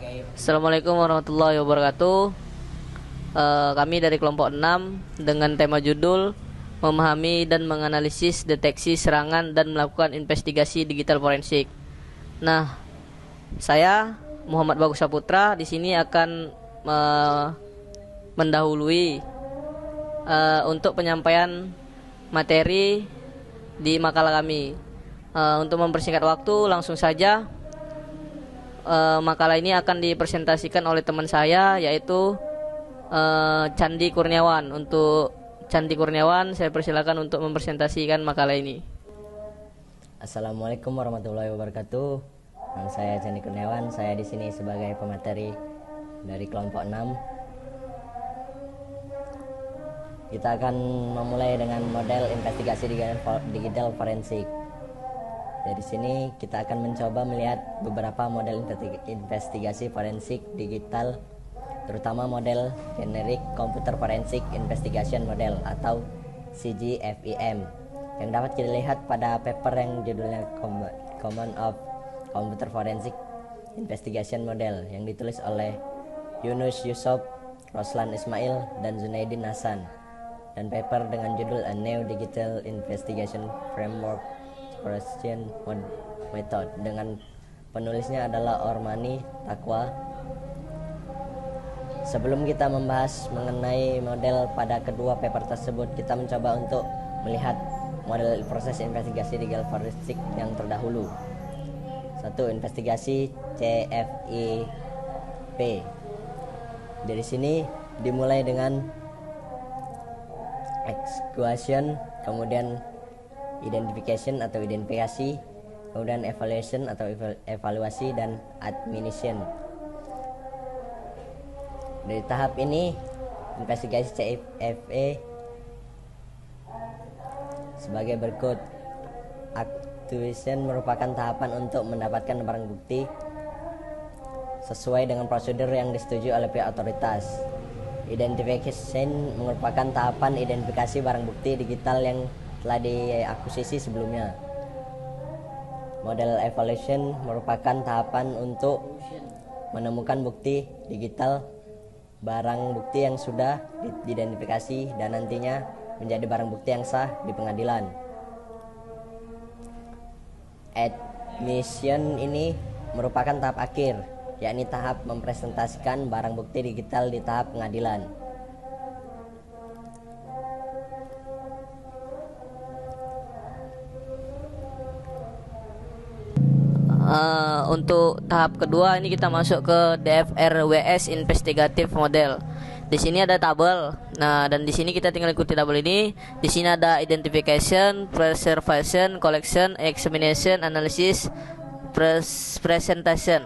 Assalamualaikum warahmatullahi wabarakatuh. Kami dari kelompok 6 dengan tema judul memahami dan menganalisis deteksi serangan dan melakukan investigasi digital forensik. Nah, saya Muhammad Bagus Saputra di sini akan mendahului untuk penyampaian materi di makalah kami. Untuk mempersingkat waktu, langsung saja makalah ini akan dipresentasikan oleh teman saya, yaitu Candi Kurniawan. Untuk Candi Kurniawan, saya persilakan untuk mempresentasikan makalah ini. Assalamualaikum warahmatullahi wabarakatuh. Nama saya Candi Kurniawan. Saya di sini sebagai pemateri dari kelompok 6. Kita akan memulai dengan model investigasi digital forensik. Dari sini kita akan mencoba melihat beberapa model investigasi forensik digital, terutama model Generic Computer Forensic Investigation Model atau CGFIM, yang dapat kita lihat pada paper yang judulnya Common of Computer Forensic Investigation Model yang ditulis oleh Yunus Yusuf, Roslan Ismail, dan Zunaidin Hasan, dan paper dengan judul A New Digital Investigation Framework Operation Method dengan penulisnya adalah Ormani Takwa. Sebelum kita membahas mengenai model pada kedua paper tersebut, kita mencoba untuk melihat model proses investigasi digital forensik yang terdahulu. 1. Investigasi CFIP. Dari sini dimulai dengan exclusion, kemudian identification atau identifikasi, kemudian evaluation atau evaluasi, dan admission. Dari tahap ini, investigasi CFA sebagai berikut. Acquisition merupakan tahapan untuk mendapatkan barang bukti sesuai dengan prosedur yang disetujui oleh pihak otoritas. Identification merupakan tahapan identifikasi barang bukti digital yang telah diakuisisi sebelumnya. Model evaluation merupakan tahapan untuk menemukan bukti digital barang bukti yang sudah diidentifikasi dan nantinya menjadi barang bukti yang sah di pengadilan. Admission ini merupakan tahap akhir, yakni tahap mempresentasikan barang bukti digital di tahap pengadilan. Untuk tahap kedua ini kita masuk ke DFRWS Investigative Model. Di sini ada tabel. Nah, dan di sini kita tinggal ikuti tabel ini. Di sini ada identification, preservation, collection, examination, analysis, presentation.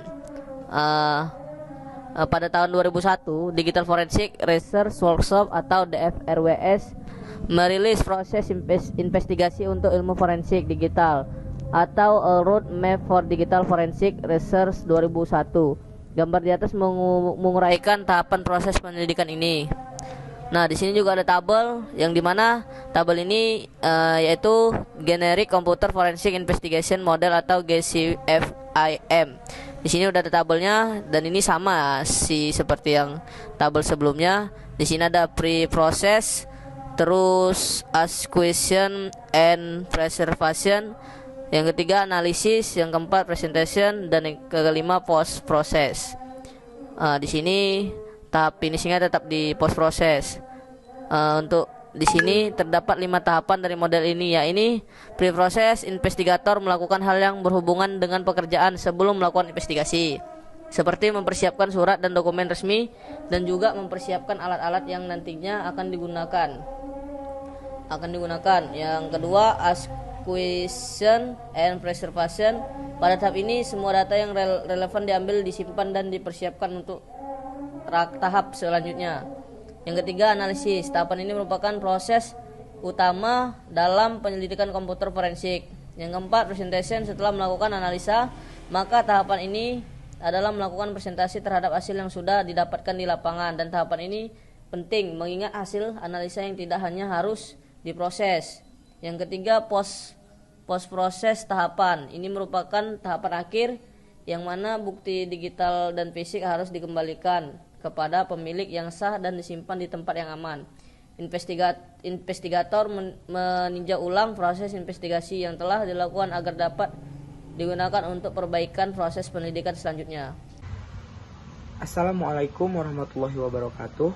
Pada tahun 2001, Digital Forensic Research Workshop atau DFRWS merilis proses investigasi untuk ilmu forensik digital atau A Roadmap for Digital Forensic Research 2001. Gambar di atas menguraikan tahapan proses penyelidikan ini. Nah, di sini juga ada tabel, yang dimana tabel ini yaitu Generic Computer Forensic Investigation Model atau GCFIM. Di sini udah ada tabelnya, dan ini sama sih seperti yang tabel sebelumnya. Di sini ada pre-process, terus acquisition and preservation, yang ketiga analisis, yang keempat presentation, dan yang kelima post process. Di sini tahap finishingnya tetap di post process. Untuk di sini terdapat 5 tahapan dari model ini, yaitu pre-process, investigator melakukan hal yang berhubungan dengan pekerjaan sebelum melakukan investigasi, seperti mempersiapkan surat dan dokumen resmi, dan juga mempersiapkan alat-alat yang nantinya akan digunakan. Yang kedua, acquisition and preservation. Pada tahap ini semua data yang relevan diambil, disimpan, dan dipersiapkan untuk tahap selanjutnya. Yang ketiga, analisis. Tahapan ini merupakan proses utama dalam penyelidikan komputer forensik. Yang keempat, presentation. Setelah melakukan analisa, maka tahapan ini adalah melakukan presentasi terhadap hasil yang sudah didapatkan di lapangan, dan tahapan ini penting mengingat hasil analisa yang tidak hanya harus diproses. Yang ketiga, post proses tahapan. Ini merupakan tahapan akhir yang mana bukti digital dan fisik harus dikembalikan kepada pemilik yang sah dan disimpan di tempat yang aman. Investigator meninjau ulang proses investigasi yang telah dilakukan agar dapat digunakan untuk perbaikan proses penyidikan selanjutnya. Assalamualaikum warahmatullahi wabarakatuh.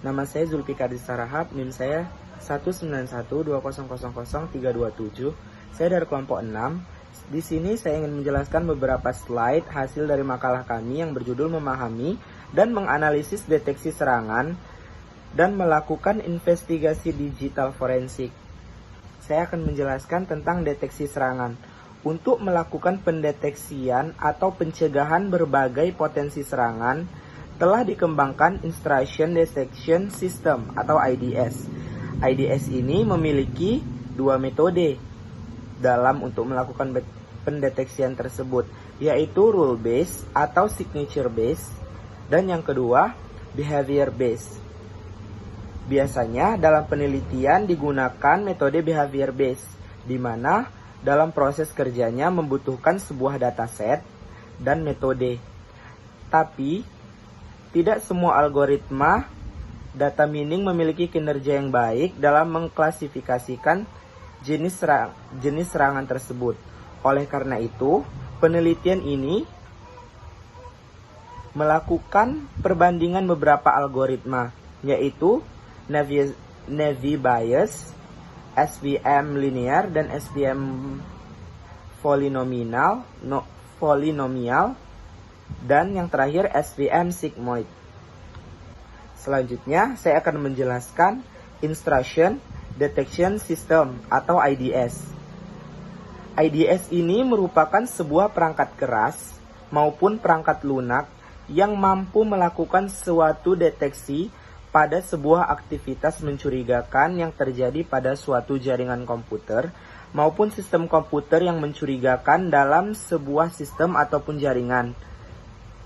Nama saya Zulfikar Sarahab, NIM saya 19120000327. Saya dari kelompok 6. Di sini saya ingin menjelaskan beberapa slide hasil dari makalah kami yang berjudul Memahami dan Menganalisis Deteksi Serangan dan Melakukan Investigasi Digital Forensik. Saya akan menjelaskan tentang deteksi serangan. Untuk melakukan pendeteksian atau pencegahan berbagai potensi serangan, telah dikembangkan Intrusion Detection System atau IDS. IDS ini memiliki dua metode dalam untuk melakukan pendeteksian tersebut, yaitu rule based atau signature based, dan yang kedua behavior based. Biasanya dalam penelitian digunakan metode behavior based, di mana dalam proses kerjanya membutuhkan sebuah dataset dan metode. Tapi tidak semua algoritma data mining memiliki kinerja yang baik dalam mengklasifikasikan jenis serangan tersebut. Oleh karena itu, penelitian ini melakukan perbandingan beberapa algoritma, yaitu Naive Bayes, SVM linear, dan SVM polynomial, dan yang terakhir SVM sigmoid. Selanjutnya, saya akan menjelaskan Intrusion Detection System atau IDS. IDS ini merupakan sebuah perangkat keras maupun perangkat lunak yang mampu melakukan suatu deteksi pada sebuah aktivitas mencurigakan yang terjadi pada suatu jaringan komputer maupun sistem komputer yang mencurigakan dalam sebuah sistem ataupun jaringan.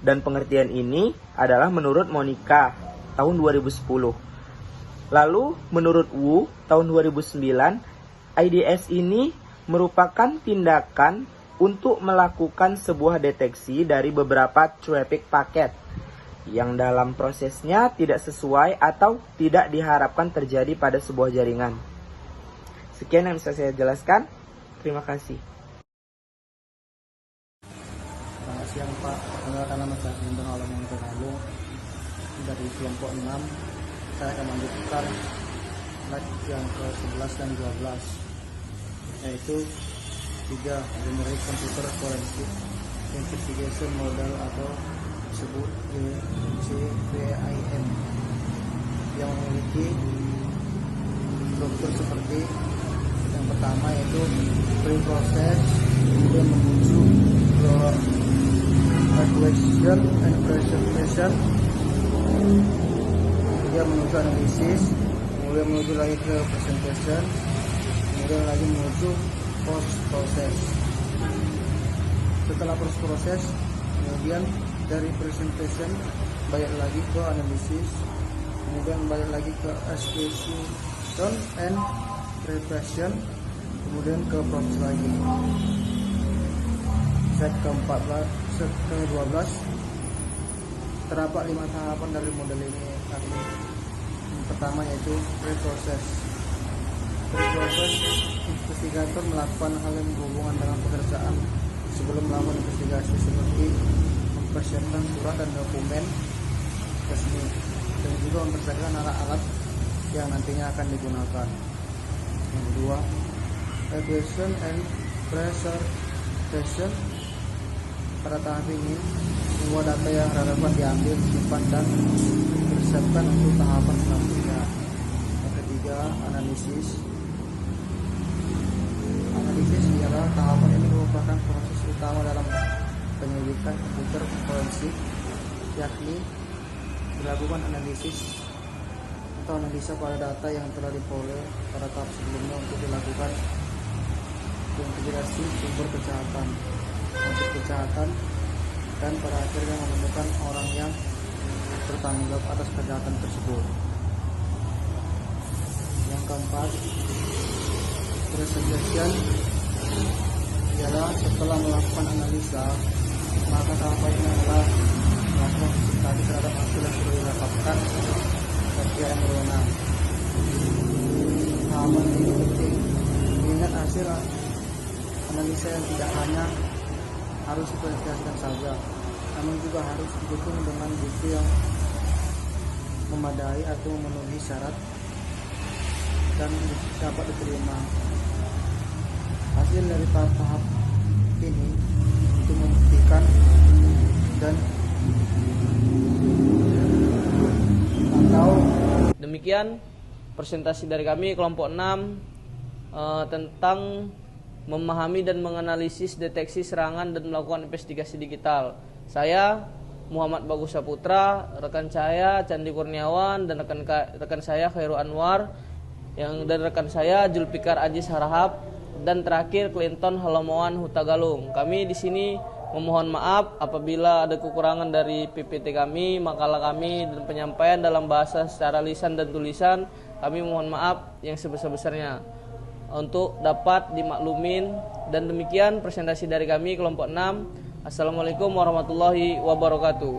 Dan pengertian ini adalah menurut Monica tahun 2010. Lalu menurut Wu tahun 2009, IDS ini merupakan tindakan untuk melakukan sebuah deteksi dari beberapa traffic paket yang dalam prosesnya tidak sesuai atau tidak diharapkan terjadi pada sebuah jaringan. Sekian yang bisa saya jelaskan. Terima kasih. Selamat siang Pak, perkenalkan nama saya Bintang Alamun Terlalu dari kelompok 6. Saya akan melanjutkan slide yang ke-11 dan 12, yaitu 3 Generic Computer Forensic Investigation Model atau disebut GCVIM yang memiliki struktur seperti yang pertama, yaitu pre-process, kemudian menuju ke acquisition and presentation, kemudian menuju analisis, kemudian menuju lagi ke presentation, kemudian lagi menuju post process. Setelah post process, kemudian dari presentation balik lagi ke analisis, kemudian balik lagi ke execution and preparation, kemudian ke proses lagi. Set ke-12 terdapat 5 tahapan dari model ini. Yang pertama yaitu pre-process. Pre-process, investigator melakukan hal yang berhubungan dengan pekerjaan sebelum melakukan investigasi, seperti mempersiapkan surat dan dokumen resmi, dan juga mempersiapkan alat-alat yang nantinya akan digunakan. Yang kedua, evaluation and preservation. Pada tahap ini, semua data yang relevan diambil, disimpan, dan dipersiapkan untuk tahapan selanjutnya. Yang ketiga, analisis. Analisis ialah tahapan ini merupakan proses utama dalam penyelidikan komputer forensik, yakni dilakukan analisis atau analisa pada data yang telah diperoleh pada tahap sebelumnya untuk dilakukan integrasi sumber kejahatan, motif kejahatan, dan pada akhirnya menemukan orang yang bertanggung jawab atas kejahatan tersebut. Yang keempat, presentation ialah setelah melakukan analisa, maka tahap baiknya adalah melakukan konsultasi terhadap hasil yang sudah didapatkan ke pihak yang berwenang. Tahapan ini penting mengingat hasil analisa yang tidak hanya harus dipresentasikan saja, namun juga harus didukung dengan bukti yang memadai atau memenuhi syarat dan dapat diterima. Hasil dari tahap ini untuk membuktikan dan atau Demikian presentasi dari kami kelompok 6 tentang memahami dan menganalisis deteksi serangan dan melakukan investigasi digital. Saya Muhammad Bagus Saputra, rekan saya Candi Kurniawan, dan rekan saya Khairul Anwar, dan rekan saya Julfikar Ajis Harahap, dan terakhir Clinton Halomoan Hutagalung. Kami di sini memohon maaf apabila ada kekurangan dari PPT kami, makalah kami, dan penyampaian dalam bahasa secara lisan dan tulisan. Kami mohon maaf yang sebesar-besarnya untuk dapat dimaklumin. Dan demikian presentasi dari kami kelompok 6. Assalamualaikum warahmatullahi wabarakatuh.